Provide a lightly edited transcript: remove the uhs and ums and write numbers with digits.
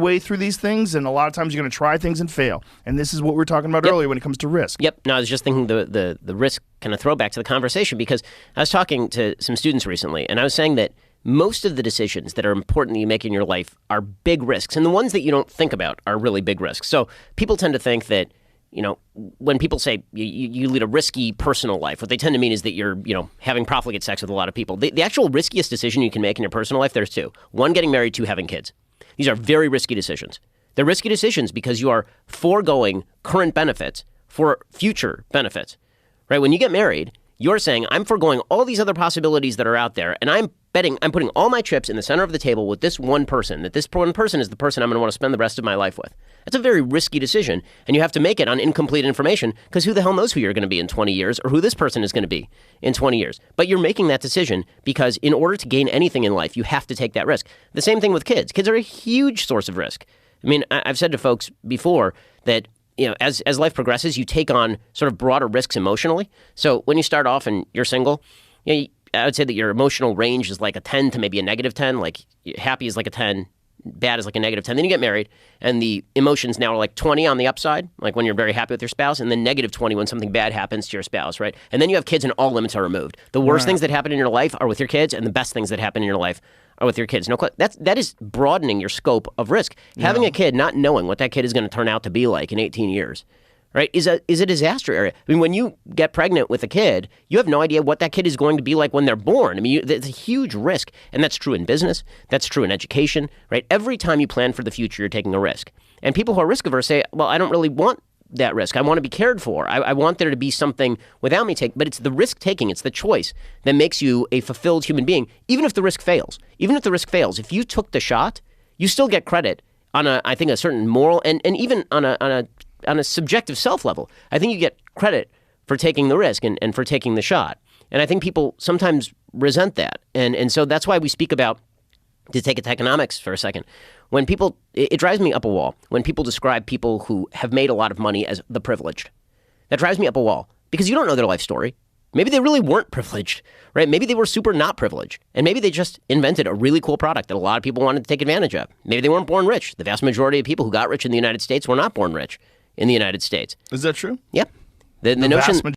way through these things, and a lot of times you're going to try things and fail. And this is what we were talking about earlier when it comes to risk. Yep. No, I was just thinking the risk kind of throwback to the conversation, because I was talking to some students recently, and I was saying that most of the decisions that are important that you make in your life are big risks, and the ones that you don't think about are really big risks. So people tend to think that, when people say you lead a risky personal life, what they tend to mean is that you're, having profligate sex with a lot of people. The actual riskiest decision you can make in your personal life, there's two. One, getting married, two, having kids. These are very risky decisions. They're risky decisions because you are foregoing current benefits for future benefits, right? When you get married, you're saying, I'm foregoing all these other possibilities that are out there, and I'm putting all my chips in the center of the table with this one person, that this one person is the person I'm going to want to spend the rest of my life with. That's a very risky decision, and you have to make it on incomplete information, because who the hell knows who you're going to be in 20 years or who this person is going to be in 20 years. But you're making that decision because in order to gain anything in life, you have to take that risk. The same thing with kids. Kids are a huge source of risk. I mean, I've said to folks before that, as life progresses, you take on sort of broader risks emotionally. So when you start off and you're single, I would say that your emotional range is like a 10 to maybe a negative 10. Like happy is like a 10, bad is like a negative 10. Then you get married, and the emotions now are like 20 on the upside, like when you're very happy with your spouse, and then negative 20 when something bad happens to your spouse, right? And then you have kids, and all limits are removed. The worst things that happen in your life are with your kids, and the best things that happen in your life are with your kids. No, that is broadening your scope of risk. Having a kid, not knowing what that kid is going to turn out to be like in 18 years, right, is a disaster area. I mean, when you get pregnant with a kid, you have no idea what that kid is going to be like when they're born. I mean, it's a huge risk, and that's true in business. That's true in education, right? Every time you plan for the future, you're taking a risk. And people who are risk averse say, well, I don't really want that risk. I want to be cared for. I want there to be something without me taking. But it's the risk taking, it's the choice that makes you a fulfilled human being, even if the risk fails. Even if the risk fails, if you took the shot, you still get credit on I think a certain moral and even on a subjective self level. I think you get credit for taking the risk and for taking the shot. And I think people sometimes resent that. And so that's why we speak about, to take it to economics for a second, when people, it drives me up a wall when people describe people who have made a lot of money as the privileged. That drives me up a wall because you don't know their life story. Maybe they really weren't privileged, right? Maybe they were super not privileged. And maybe they just invented a really cool product that a lot of people wanted to take advantage of. Maybe they weren't born rich. The vast majority of people who got rich in the United States were not born rich in the United States. Is that true? Yeah. The notion